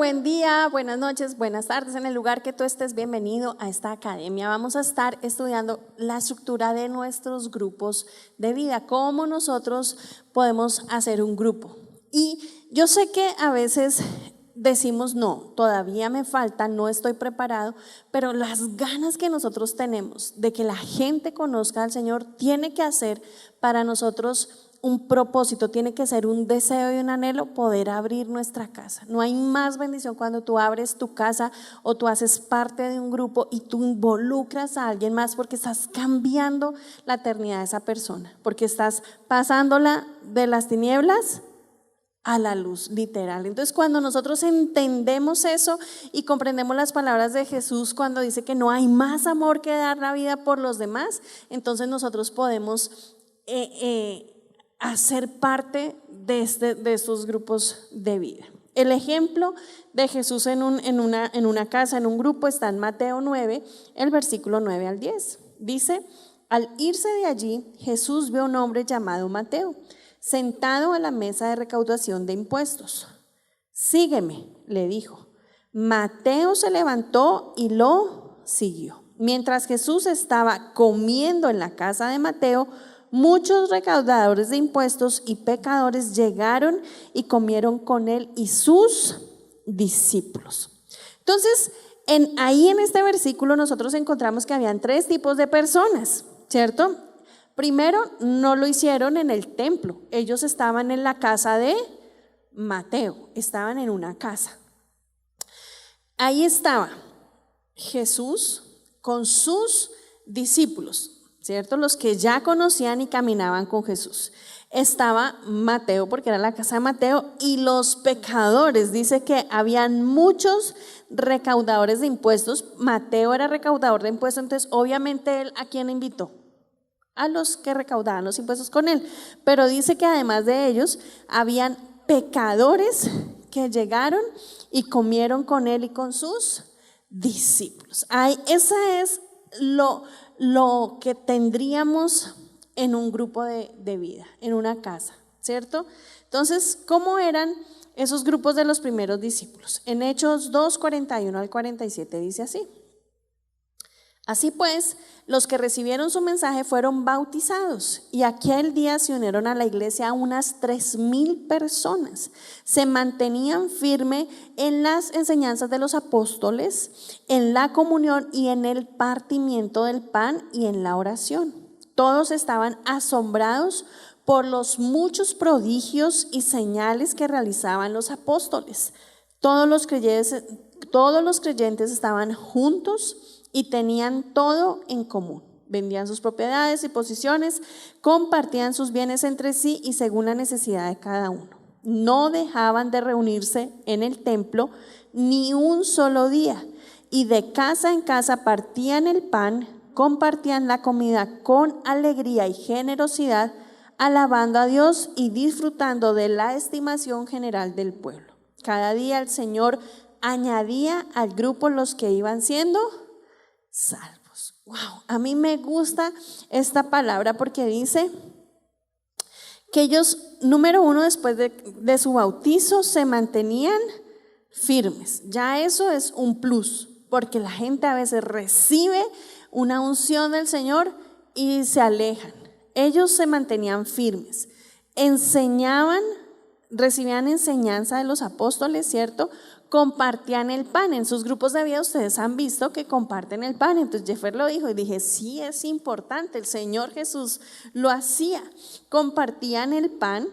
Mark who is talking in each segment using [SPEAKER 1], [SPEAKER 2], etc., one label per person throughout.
[SPEAKER 1] buen día, buenas noches, buenas tardes. En el lugar que tú estés, bienvenido a esta academia. Vamos a estar estudiando la estructura de nuestros grupos de vida, cómo nosotros podemos hacer un grupo. Y yo sé que a veces decimos no, todavía me falta, no estoy preparado, pero las ganas que nosotros tenemos de que la gente conozca al Señor tiene que hacer para nosotros un propósito, tiene que ser un deseo y un anhelo poder abrir nuestra casa. No hay más bendición cuando tú abres tu casa o tú haces parte de un grupo y tú involucras a alguien más, porque estás cambiando la eternidad de esa persona, porque estás pasándola de las tinieblas a la luz, literal. Entonces, cuando nosotros entendemos eso y comprendemos las palabras de Jesús cuando dice que no hay más amor que dar la vida por los demás, entonces nosotros podemos hacer parte de estos grupos de vida. El ejemplo de Jesús en una casa, en un grupo, está en Mateo 9, el versículo 9 al 10. Dice: al irse de allí, Jesús vio a un hombre llamado Mateo, sentado a la mesa de recaudación de impuestos. Sígueme, le dijo. Mateo se levantó y lo siguió. Mientras Jesús estaba comiendo en la casa de Mateo, muchos recaudadores de impuestos y pecadores llegaron y comieron con él y sus discípulos. Entonces, ahí en este versículo nosotros encontramos que habían tres tipos de personas, ¿cierto? Primero, no lo hicieron en el templo, ellos estaban en la casa de Mateo, estaban en una casa. Ahí estaba Jesús con sus discípulos, ¿cierto? Los que ya conocían y caminaban con Jesús. Estaba Mateo, porque era la casa de Mateo, y los pecadores. Dice que habían muchos recaudadores de impuestos. Mateo era recaudador de impuestos, entonces obviamente él, ¿a quién invitó? A los que recaudaban los impuestos con él. Pero dice que además de ellos, habían pecadores que llegaron y comieron con él y con sus discípulos. Esa es lo que tendríamos en un grupo de vida, en una casa, ¿cierto? Entonces, ¿cómo eran esos grupos de los primeros discípulos? En Hechos 2, 41 al 47 dice así: así pues, los que recibieron su mensaje fueron bautizados, y aquel día se unieron a la iglesia unas 3,000 personas. Se mantenían firme en las enseñanzas de los apóstoles, en la comunión y en el partimiento del pan y en la oración. Todos estaban asombrados por los muchos prodigios y señales que realizaban los apóstoles. Todos los creyentes estaban juntos y tenían todo en común. Vendían sus propiedades y posesiones, compartían sus bienes entre sí y según la necesidad de cada uno. No dejaban de reunirse en el templo ni un solo día, y de casa en casa partían el pan, compartían la comida con alegría y generosidad, alabando a Dios y disfrutando de la estimación general del pueblo. Cada día el Señor añadía al grupo los que iban siendo salvos. Wow, a mí me gusta esta palabra porque dice que ellos, número uno, después de su bautizo se mantenían firmes. Ya eso es un plus, porque la gente a veces recibe una unción del Señor y se alejan. Ellos se mantenían firmes, enseñaban, recibían enseñanza de los apóstoles, ¿cierto? Compartían el pan. En sus grupos de vida ustedes han visto que comparten el pan. Entonces Jeffer lo dijo y dije, sí, es importante, el Señor Jesús lo hacía, compartían el pan.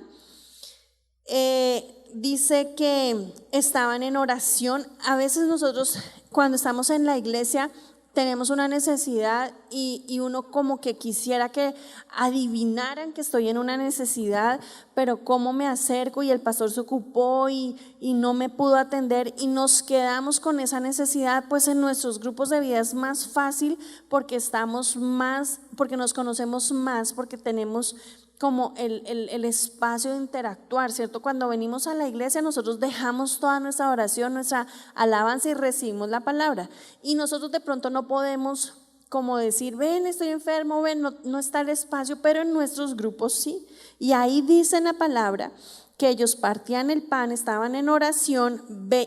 [SPEAKER 1] Dice que estaban en oración. A veces nosotros cuando estamos en la iglesia tenemos una necesidad y uno como que quisiera que adivinaran que estoy en una necesidad, pero cómo me acerco, y el pastor se ocupó y no me pudo atender, y nos quedamos con esa necesidad. Pues en nuestros grupos de vida es más fácil porque estamos más, porque nos conocemos más, porque tenemos como el espacio de interactuar, ¿cierto? Cuando venimos a la iglesia nosotros dejamos toda nuestra oración, nuestra alabanza y recibimos la palabra, y nosotros de pronto no podemos como decir, ven, estoy enfermo, ven, no está el espacio, pero en nuestros grupos sí. Y ahí dice en la palabra que ellos partían el pan, estaban en oración,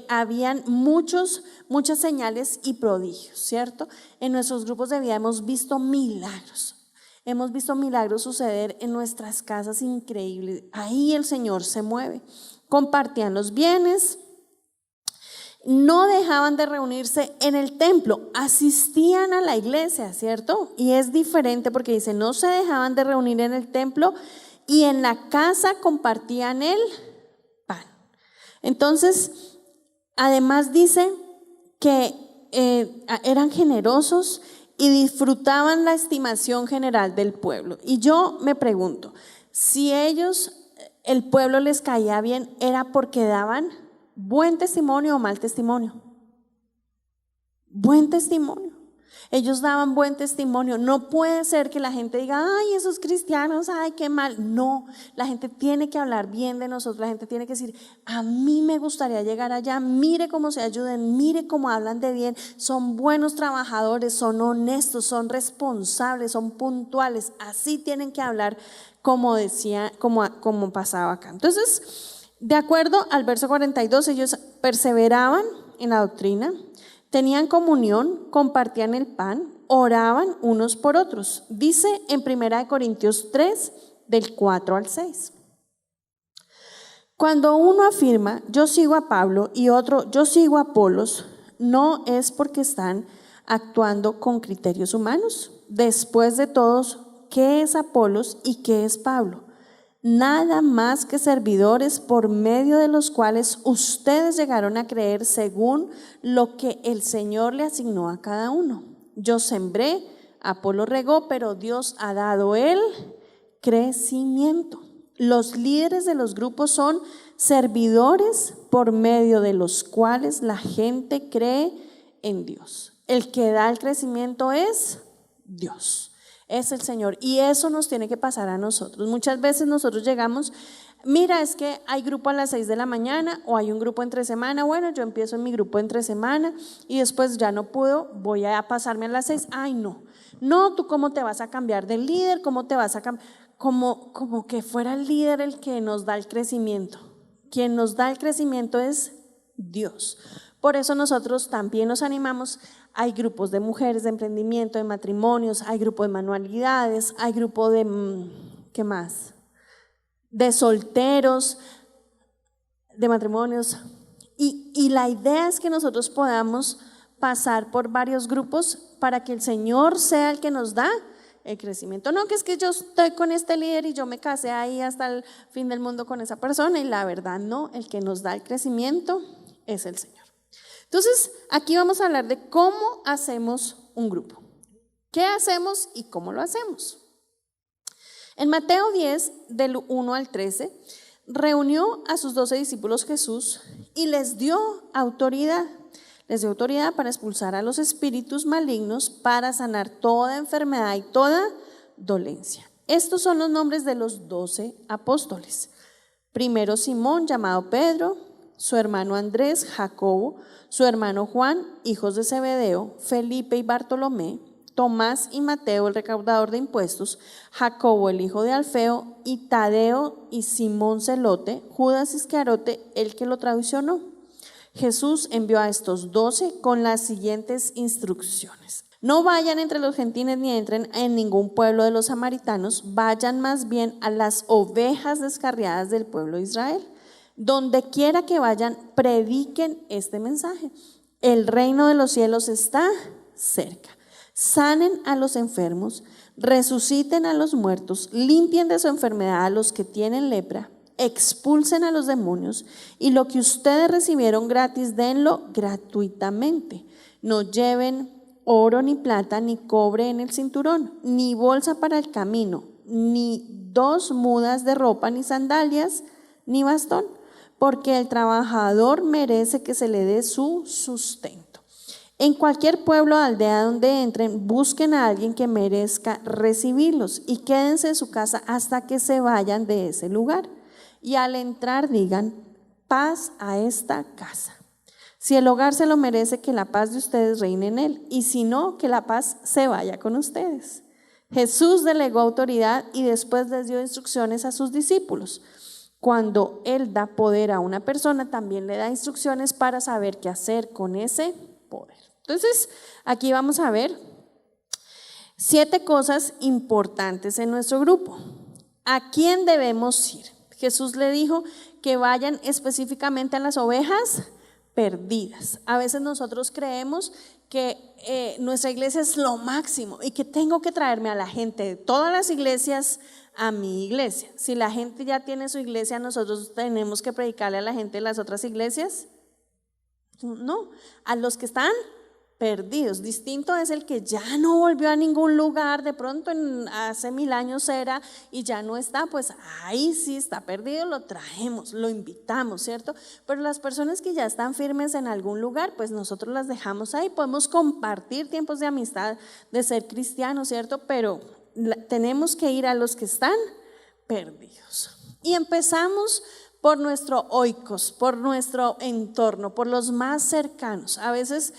[SPEAKER 1] habían muchas señales y prodigios, ¿cierto? En nuestros grupos de vida hemos visto milagros suceder en nuestras casas, increíbles. Ahí el Señor se mueve. Compartían los bienes, no dejaban de reunirse en el templo, asistían a la iglesia, ¿cierto? Y es diferente porque dice, no se dejaban de reunir en el templo y en la casa compartían el pan. Entonces, además dice que eran generosos y disfrutaban la estimación general del pueblo. Y yo me pregunto, si el pueblo les caía bien, ¿era porque daban buen testimonio o mal testimonio? Buen testimonio. Ellos daban buen testimonio. No puede ser que la gente diga, ay, esos cristianos, ay, qué mal. No, la gente tiene que hablar bien de nosotros. La gente tiene que decir, a mí me gustaría llegar allá. Mire cómo se ayudan, mire cómo hablan de bien. Son buenos trabajadores, son honestos, son responsables, son puntuales. Así tienen que hablar, como decía, como pasaba acá. Entonces, de acuerdo al verso 42, ellos perseveraban en la doctrina, tenían comunión, compartían el pan, oraban unos por otros. Dice en 1 Corintios 3, del 4 al 6. Cuando uno afirma, yo sigo a Pablo, y otro, yo sigo a Apolos, no es porque están actuando con criterios humanos. Después de todos, ¿qué es Apolos y qué es Pablo? Nada más que servidores por medio de los cuales ustedes llegaron a creer según lo que el Señor le asignó a cada uno. Yo sembré, Apolo regó, pero Dios ha dado el crecimiento. Los líderes de los grupos son servidores por medio de los cuales la gente cree en Dios. El que da el crecimiento es Dios. Es el Señor, y eso nos tiene que pasar a nosotros. Muchas veces nosotros llegamos, mira, es que hay grupo a las 6 de la mañana o hay un grupo entre semana. Bueno, yo empiezo en mi grupo entre semana y después ya no puedo, voy a pasarme a las 6. Ay, no, tú cómo te vas a cambiar de líder, cómo te vas a cambiar, como que fuera el líder el que nos da el crecimiento. Quien nos da el crecimiento es Dios. Por eso nosotros también nos animamos. Hay grupos de mujeres, de emprendimiento, de matrimonios, hay grupo de manualidades, hay grupo de, ¿qué más? De solteros, de matrimonios. Y la idea es que nosotros podamos pasar por varios grupos para que el Señor sea el que nos da el crecimiento. No, que es que yo estoy con este líder y yo me casé ahí hasta el fin del mundo con esa persona, y la verdad no, el que nos da el crecimiento es el Señor. Entonces, aquí vamos a hablar de cómo hacemos un grupo. ¿Qué hacemos y cómo lo hacemos? En Mateo 10, del 1 al 13, reunió a sus 12 discípulos Jesús y les dio autoridad. Les dio autoridad para expulsar a los espíritus malignos, para sanar toda enfermedad y toda dolencia. Estos son los nombres de los 12 apóstoles. Primero Simón, llamado Pedro, su hermano Andrés, Jacobo, su hermano Juan, hijos de Zebedeo, Felipe y Bartolomé, Tomás y Mateo, el recaudador de impuestos, Jacobo, el hijo de Alfeo, y Tadeo y Simón Celote, Judas Iscariote, el que lo traicionó. Jesús envió a estos 12 con las siguientes instrucciones: no vayan entre los gentiles ni entren en ningún pueblo de los samaritanos, vayan más bien a las ovejas descarriadas del pueblo de Israel. Donde quiera que vayan, prediquen este mensaje: el reino de los cielos está cerca. Sanen a los enfermos, resuciten a los muertos, limpien de su enfermedad a los que tienen lepra, expulsen a los demonios, y lo que ustedes recibieron gratis, denlo gratuitamente. No lleven oro ni plata ni cobre en el cinturón, ni bolsa para el camino, ni 2 mudas de ropa, ni sandalias, ni bastón, porque el trabajador merece que se le dé su sustento. En cualquier pueblo o aldea donde entren, busquen a alguien que merezca recibirlos y quédense en su casa hasta que se vayan de ese lugar. Y al entrar digan: paz a esta casa. Si el hogar se lo merece, que la paz de ustedes reine en él, y si no, que la paz se vaya con ustedes. Jesús delegó autoridad y después les dio instrucciones a sus discípulos. Cuando Él da poder a una persona, también le da instrucciones para saber qué hacer con ese poder. Entonces, aquí vamos a ver 7 cosas importantes en nuestro grupo. ¿A quién debemos ir? Jesús le dijo que vayan específicamente a las ovejas perdidas. A veces nosotros creemos que nuestra iglesia es lo máximo y que tengo que traerme a la gente de todas las iglesias a mi iglesia. Si la gente ya tiene su iglesia, nosotros tenemos que predicarle a la gente de las otras iglesias. No, a los que están perdidos. Distinto es el que ya no volvió a ningún lugar, de pronto hace 1000 años era y ya no está, pues ahí sí está perdido, lo traemos, lo invitamos, ¿cierto? Pero las personas que ya están firmes en algún lugar, pues nosotros las dejamos ahí, podemos compartir tiempos de amistad, de ser cristianos, ¿cierto? Pero tenemos que ir a los que están perdidos. Y empezamos por nuestro oikos, por nuestro entorno, por los más cercanos. A veces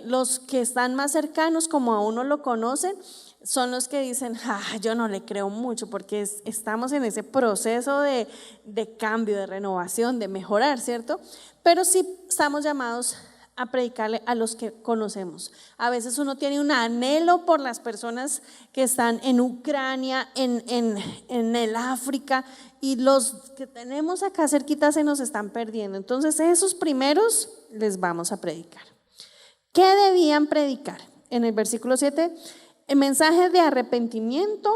[SPEAKER 1] los que están más cercanos, como a uno lo conocen, son los que dicen, yo no le creo mucho porque estamos en ese proceso de cambio, de renovación, de mejorar, ¿cierto? Pero sí estamos llamados a predicarle a los que conocemos. A veces uno tiene un anhelo por las personas que están en Ucrania, en el África, y los que tenemos acá cerquita se nos están perdiendo. Entonces esos primeros les vamos a predicar. ¿Qué debían predicar? En el versículo 7, el mensaje de arrepentimiento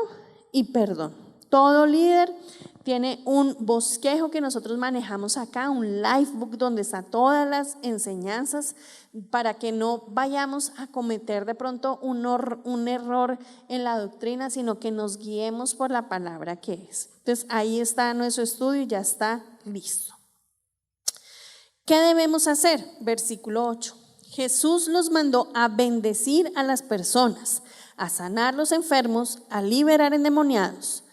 [SPEAKER 1] y perdón. Todo líder tiene un bosquejo que nosotros manejamos acá, un lifebook donde están todas las enseñanzas para que no vayamos a cometer de pronto un error en la doctrina, sino que nos guiemos por la palabra que es. Entonces ahí está nuestro estudio y ya está listo. ¿Qué debemos hacer? Versículo 8. Jesús los mandó a bendecir a las personas, a sanar los enfermos, a liberar endemoniados.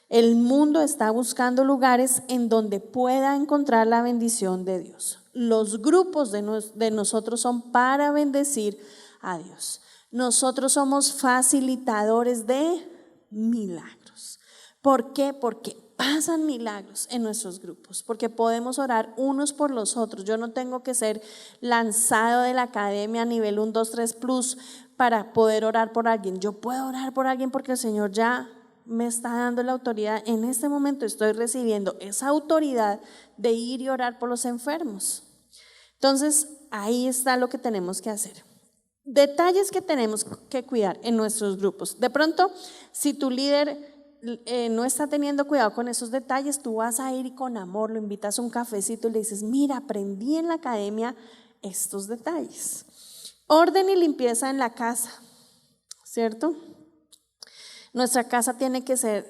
[SPEAKER 1] El mundo está buscando lugares en donde pueda encontrar la bendición de Dios. Los grupos de nosotros son para bendecir a Dios. Nosotros somos facilitadores de milagros. ¿Por qué? Porque pasan milagros en nuestros grupos, porque podemos orar unos por los otros. Yo no tengo que ser lanzado de la academia a nivel 1, 2, 3 plus para poder orar por alguien. Yo puedo orar por alguien porque el Señor ya me está dando la autoridad. En este momento estoy recibiendo esa autoridad de ir y orar por los enfermos. Entonces ahí está lo que tenemos que hacer. Detalles que tenemos que cuidar en nuestros grupos. De pronto, si tu líder no está teniendo cuidado con esos detalles, tú vas a ir y con amor lo invitas a un cafecito y le dices, mira, aprendí en la academia estos detalles. Orden y limpieza en la casa, ¿cierto? Nuestra casa tiene que estar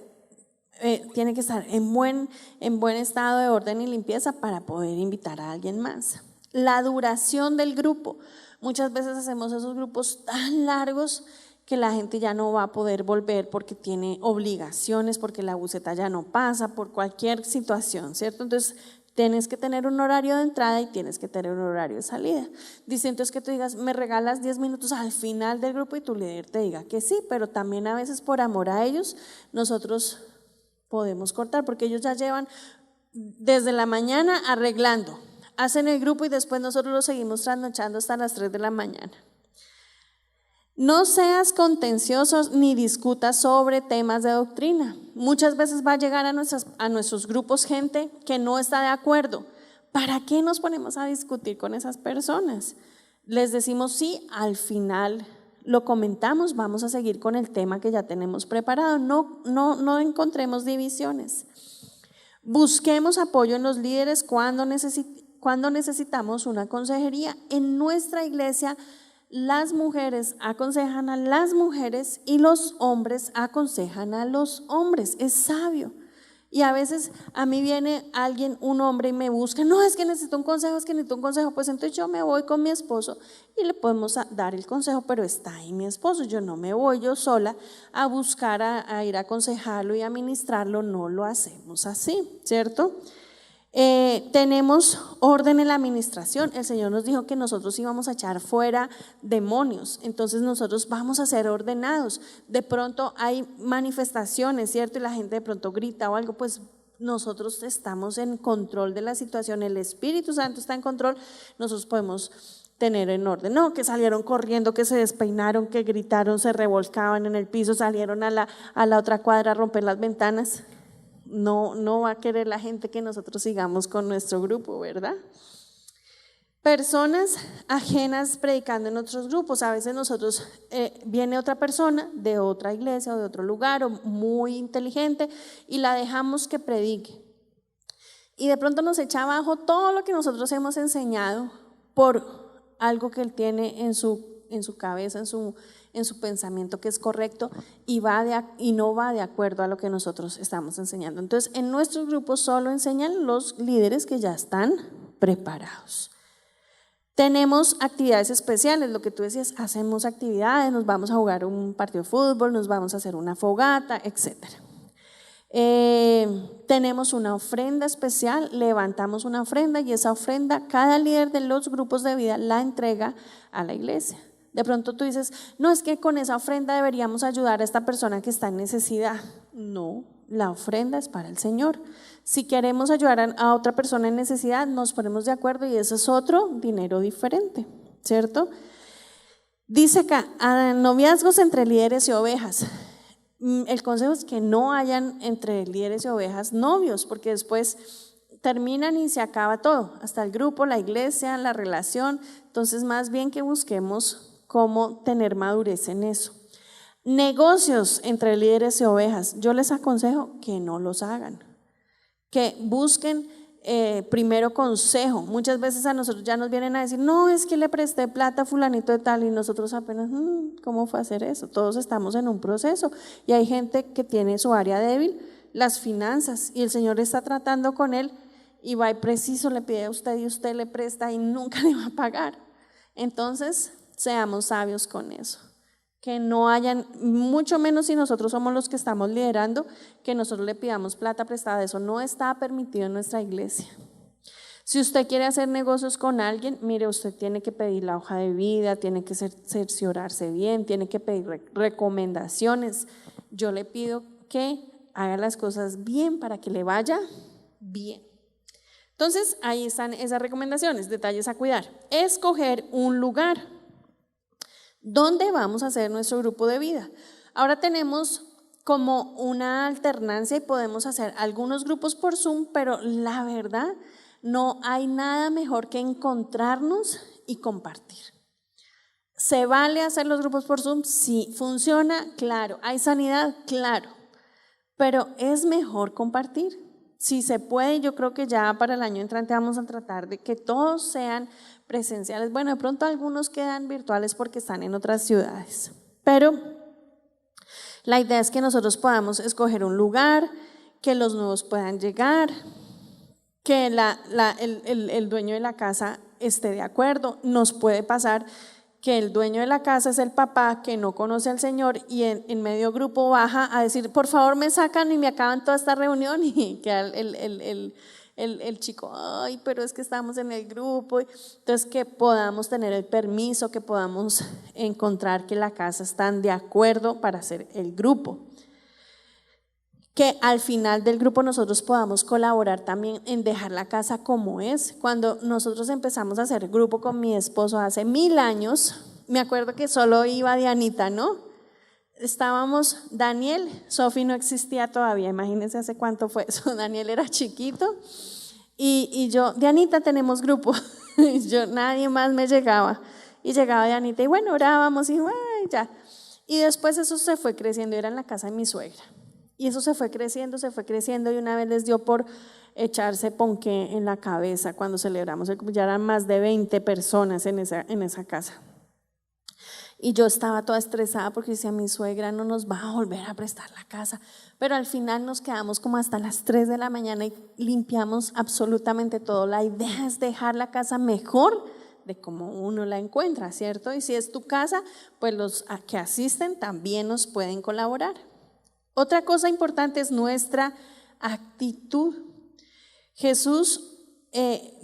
[SPEAKER 1] en buen estado de orden y limpieza para poder invitar a alguien más. La duración del grupo. Muchas veces hacemos esos grupos tan largos que la gente ya no va a poder volver porque tiene obligaciones, porque la buseta ya no pasa, por cualquier situación, ¿cierto? Entonces tienes que tener un horario de entrada y tienes que tener un horario de salida. Distinto es que tú digas, me regalas 10 minutos al final del grupo y tu líder te diga que sí, pero también a veces por amor a ellos nosotros podemos cortar, porque ellos ya llevan desde la mañana arreglando, hacen el grupo y después nosotros lo seguimos trasnochando hasta las 3 de la mañana. No seas contencioso ni discutas sobre temas de doctrina. Muchas veces va a llegar a nuestros grupos gente que no está de acuerdo. ¿Para qué nos ponemos a discutir con esas personas? Les decimos sí, al final lo comentamos, vamos a seguir con el tema que ya tenemos preparado. No encontremos divisiones. Busquemos apoyo en los líderes cuando necesitamos una consejería. En nuestra iglesia las mujeres aconsejan a las mujeres y los hombres aconsejan a los hombres. Es sabio. Y a veces a mí viene alguien, un hombre, y me busca, no, es que necesito un consejo, pues entonces yo me voy con mi esposo y le podemos dar el consejo, pero está ahí mi esposo, yo no me voy yo sola a buscar a ir a aconsejarlo y a ministrarlo, no lo hacemos así, ¿cierto? Tenemos orden en la administración. El Señor nos dijo que nosotros íbamos a echar fuera demonios, entonces nosotros vamos a ser ordenados. De pronto hay manifestaciones, ¿cierto? Y la gente de pronto grita o algo, pues nosotros estamos en control de la situación, el Espíritu Santo está en control, nosotros podemos tener en orden. No, que salieron corriendo, que se despeinaron, que gritaron, se revolcaban en el piso, salieron a la otra cuadra a romper las ventanas. No va a querer la gente que nosotros sigamos con nuestro grupo, ¿verdad? Personas ajenas predicando en otros grupos. A veces nosotros, viene otra persona de otra iglesia o de otro lugar o muy inteligente y la dejamos que predique. Y de pronto nos echa abajo todo lo que nosotros hemos enseñado por algo que él tiene en su cabeza, en su pensamiento que es correcto y no va de acuerdo a lo que nosotros estamos enseñando. Entonces, en nuestros grupos solo enseñan los líderes que ya están preparados. Tenemos actividades especiales, lo que tú decías, hacemos actividades, nos vamos a jugar un partido de fútbol, nos vamos a hacer una fogata, etc. Tenemos una ofrenda especial, levantamos una ofrenda y esa ofrenda cada líder de los grupos de vida la entrega a la iglesia. De pronto tú dices, no, es que con esa ofrenda deberíamos ayudar a esta persona que está en necesidad. No, la ofrenda es para el Señor. Si queremos ayudar a otra persona en necesidad, nos ponemos de acuerdo y ese es otro dinero diferente, ¿cierto? Dice acá, noviazgos entre líderes y ovejas. El consejo es que no hayan entre líderes y ovejas novios, porque después terminan y se acaba todo, hasta el grupo, la iglesia, la relación. Entonces, más bien que busquemos cómo tener madurez en eso. Negocios entre líderes y ovejas, yo les aconsejo que no los hagan, que busquen primero consejo. Muchas veces a nosotros ya nos vienen a decir, no, es que le presté plata a fulanito de tal y nosotros apenas, ¿cómo fue hacer eso? Todos estamos en un proceso y hay gente que tiene su área débil, las finanzas, y el Señor está tratando con él y va y preciso le pide a usted y usted le presta y nunca le va a pagar. Entonces, seamos sabios con eso. Que no hayan, mucho menos si nosotros somos los que estamos liderando, que nosotros le pidamos plata prestada. Eso no está permitido en nuestra iglesia. Si usted quiere hacer negocios con alguien, mire, usted tiene que pedir la hoja de vida, tiene que cerciorarse bien, tiene que pedir recomendaciones. Yo le pido que haga las cosas bien para que le vaya bien. Entonces, ahí están esas recomendaciones, detalles a cuidar. Escoger un lugar. ¿Dónde vamos a hacer nuestro grupo de vida? Ahora tenemos como una alternancia y podemos hacer algunos grupos por Zoom, pero la verdad no hay nada mejor que encontrarnos y compartir. ¿Se vale hacer los grupos por Zoom? Sí. ¿Funciona? Claro. ¿Hay sanidad? Claro. Pero es mejor compartir. Si se puede, yo creo que ya para el año entrante vamos a tratar de que todos sean presenciales. Bueno, de pronto algunos quedan virtuales porque están en otras ciudades, pero la idea es que nosotros podamos escoger un lugar, que los nuevos puedan llegar, que el dueño de la casa esté de acuerdo. Nos puede pasar que el dueño de la casa es el papá que no conoce al Señor y en medio grupo baja a decir, por favor me sacan y me acaban toda esta reunión, y que el chico, ay, pero es que estamos en el grupo. Entonces, que podamos tener el permiso, que podamos encontrar que la casa están de acuerdo para hacer el grupo. Que al final del grupo nosotros podamos colaborar también en dejar la casa como es. Cuando nosotros empezamos a hacer grupo con mi esposo hace 1000 años, me acuerdo que solo iba Dianita, ¿no? Estábamos Daniel, Sofi no existía todavía, imagínense hace cuánto fue eso. Daniel era chiquito y yo, Dianita, tenemos grupo. Nadie más me llegaba. Y llegaba Dianita y bueno, orábamos y ya. Y después eso se fue creciendo, era en la casa de mi suegra. Y eso se fue creciendo y una vez les dio por echarse ponqué en la cabeza cuando celebramos el cumpleaños. Ya eran más de 20 personas en esa casa. Y yo estaba toda estresada porque decía, mi suegra no nos va a volver a prestar la casa. Pero al final nos quedamos como hasta las 3 de la mañana y limpiamos absolutamente todo. La idea es dejar la casa mejor de como uno la encuentra, ¿cierto? Y si es tu casa, pues los que asisten también nos pueden colaborar. Otra cosa importante es nuestra actitud. Jesús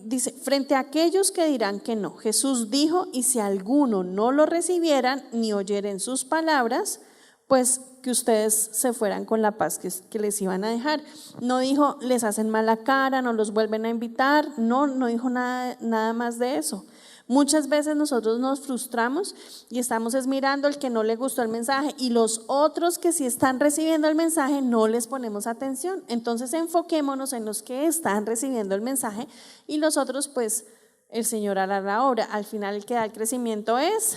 [SPEAKER 1] dice, frente a aquellos que dirán que no, Jesús dijo, y si alguno no lo recibieran ni oyeren sus palabras, pues que ustedes se fueran con la paz que les iban a dejar. No dijo, les hacen mala cara, no los vuelven a invitar, no dijo nada más de eso. Muchas veces nosotros nos frustramos y estamos mirando el que no le gustó el mensaje y los otros que sí están recibiendo el mensaje no les ponemos atención. Entonces enfoquémonos en los que están recibiendo el mensaje y los otros pues el Señor hará la obra. Al final el que da el crecimiento es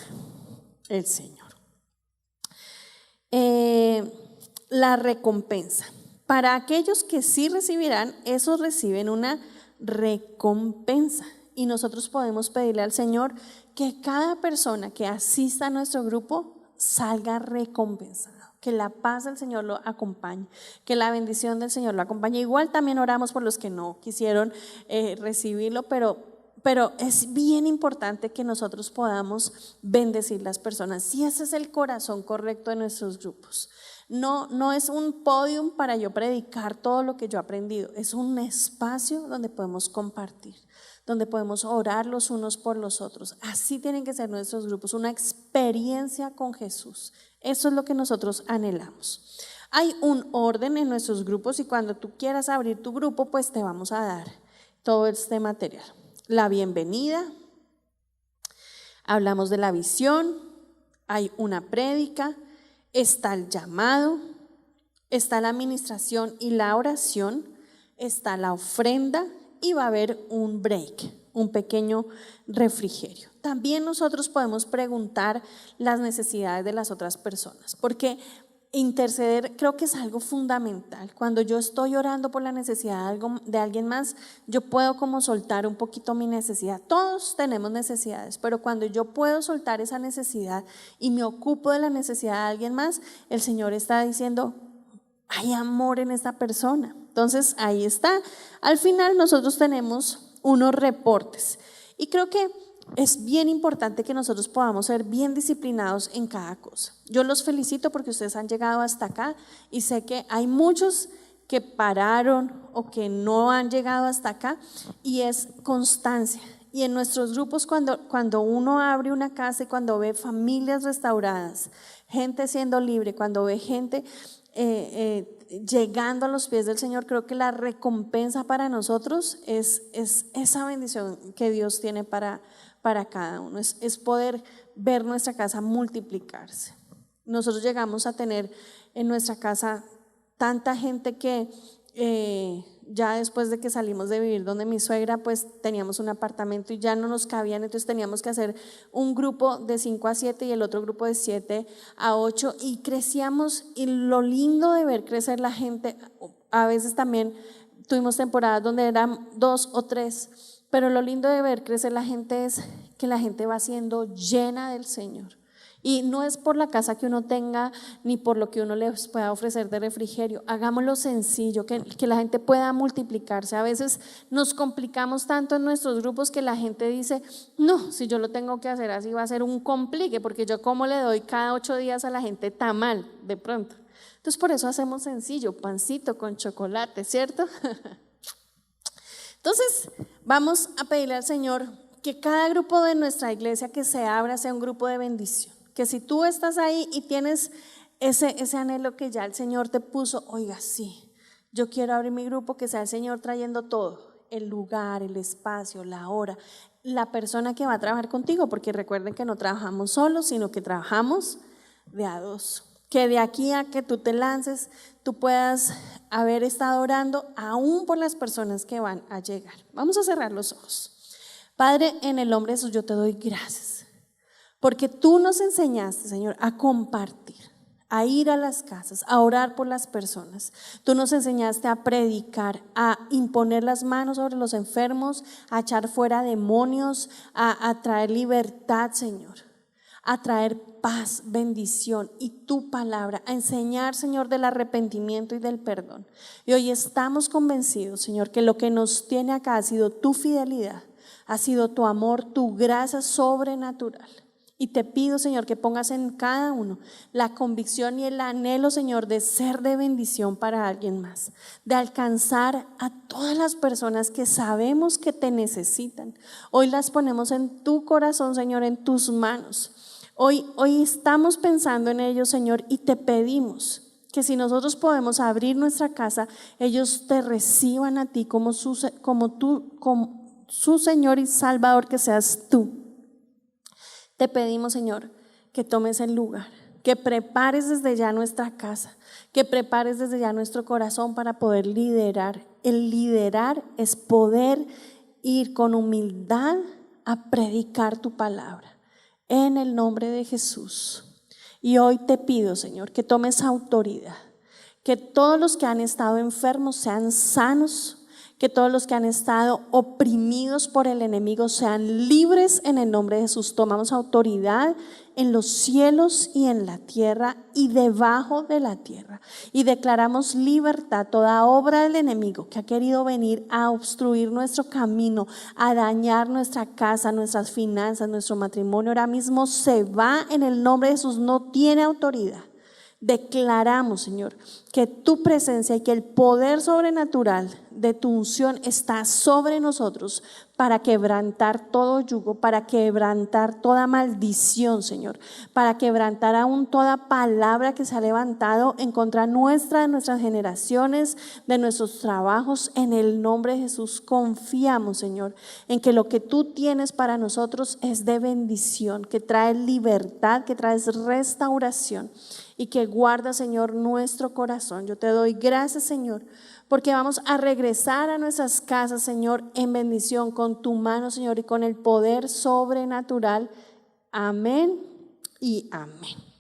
[SPEAKER 1] el Señor. La recompensa. Para aquellos que sí recibirán, esos reciben una recompensa. Y nosotros podemos pedirle al Señor que cada persona que asista a nuestro grupo salga recompensado, que la paz del Señor lo acompañe, que la bendición del Señor lo acompañe. Igual también oramos por los que no quisieron recibirlo, pero es bien importante que nosotros podamos bendecir las personas. Si ese es el corazón correcto de nuestros grupos. No es un podium para yo predicar todo lo que yo he aprendido, es un espacio donde podemos compartir, donde podemos orar los unos por los otros. Así tienen que ser nuestros grupos, una experiencia con Jesús. Eso es lo que nosotros anhelamos. Hay un orden en nuestros grupos y cuando tú quieras abrir tu grupo, pues te vamos a dar todo este material. La bienvenida, hablamos de la visión, hay una prédica, está el llamado, está la administración y la oración, está la ofrenda y va a haber un break, un pequeño refrigerio. También nosotros podemos preguntar las necesidades de las otras personas, porque interceder creo que es algo fundamental. Cuando yo estoy orando por la necesidad de alguien más, yo puedo como soltar un poquito mi necesidad. Todos tenemos necesidades, pero cuando yo puedo soltar esa necesidad y me ocupo de la necesidad de alguien más, el Señor está diciendo, hay amor en esta persona. Entonces ahí está. Al final nosotros tenemos unos reportes y creo que es bien importante que nosotros podamos ser bien disciplinados en cada cosa. Yo los felicito porque ustedes han llegado hasta acá y sé que hay muchos que pararon o que no han llegado hasta acá y es constancia. Y en nuestros grupos cuando uno abre una casa y cuando ve familias restauradas, gente siendo libre, cuando ve gente llegando a los pies del Señor, creo que la recompensa para nosotros es esa bendición que Dios tiene para cada uno, es poder ver nuestra casa multiplicarse. Nosotros llegamos a tener en nuestra casa tanta gente que ya después de que salimos de vivir donde mi suegra, pues teníamos un apartamento y ya no nos cabían, entonces teníamos que hacer un grupo de 5 a 7 y el otro grupo de 7 a 8 y crecíamos. Y lo lindo de ver crecer la gente, a veces también tuvimos temporadas donde eran 2 o 3, pero lo lindo de ver crecer la gente es que la gente va siendo llena del Señor. Y no es por la casa que uno tenga ni por lo que uno les pueda ofrecer de refrigerio. Hagámoslo sencillo, que la gente pueda multiplicarse. A veces nos complicamos tanto en nuestros grupos que la gente dice, no, si yo lo tengo que hacer así va a ser un complique, porque yo como le doy cada 8 días a la gente tamal de pronto. Entonces por eso hacemos sencillo, pancito con chocolate, ¿cierto? Entonces vamos a pedirle al Señor que cada grupo de nuestra iglesia que se abra sea un grupo de bendición. Que si tú estás ahí y tienes ese anhelo que ya el Señor te puso, oiga, sí, yo quiero abrir mi grupo, que sea el Señor trayendo todo, el lugar, el espacio, la hora, la persona que va a trabajar contigo, porque recuerden que no trabajamos solos, sino que trabajamos de a dos. Que de aquí a que tú te lances, tú puedas haber estado orando aún por las personas que van a llegar. Vamos a cerrar los ojos. Padre, en el nombre de Jesús yo te doy gracias, porque tú nos enseñaste, Señor, a compartir, a ir a las casas, a orar por las personas. Tú nos enseñaste a predicar, a imponer las manos sobre los enfermos, a echar fuera demonios, a traer libertad, Señor, a traer paz, bendición y tu palabra, a enseñar, Señor, del arrepentimiento y del perdón. Y hoy estamos convencidos, Señor, que lo que nos tiene acá ha sido tu fidelidad, ha sido tu amor, tu gracia sobrenatural. Y te pido, Señor, que pongas en cada uno la convicción y el anhelo, Señor, de ser de bendición para alguien más, de alcanzar a todas las personas que sabemos que te necesitan. Hoy las ponemos en tu corazón, Señor, en tus manos. Hoy estamos pensando en ellos, Señor, y te pedimos que si nosotros podemos abrir nuestra casa, ellos te reciban a ti como su Señor y Salvador, que seas tú. Te pedimos, Señor, que tomes el lugar, que prepares desde ya nuestra casa, que prepares desde ya nuestro corazón para poder liderar. El liderar es poder ir con humildad a predicar tu palabra, en el nombre de Jesús. Y hoy te pido, Señor, que tomes autoridad, que todos los que han estado enfermos sean sanos, que todos los que han estado oprimidos por el enemigo sean libres en el nombre de Jesús. Tomamos autoridad en los cielos y en la tierra y debajo de la tierra, y declaramos libertad. Toda obra del enemigo que ha querido venir a obstruir nuestro camino, a dañar nuestra casa, nuestras finanzas, nuestro matrimonio, ahora mismo se va en el nombre de Jesús, no tiene autoridad. Declaramos, Señor, que tu presencia y que el poder sobrenatural de tu unción está sobre nosotros para quebrantar todo yugo, para quebrantar toda maldición, Señor, para quebrantar aún toda palabra que se ha levantado en contra nuestra, de nuestras generaciones, de nuestros trabajos. En el nombre de Jesús confiamos, Señor, en que lo que tú tienes para nosotros es de bendición, que trae libertad, que trae restauración y que guarda, Señor, nuestro corazón. Yo te doy gracias, Señor, porque vamos a regresar a nuestras casas, Señor, en bendición, con tu mano, Señor, y con el poder sobrenatural. Amén y amén.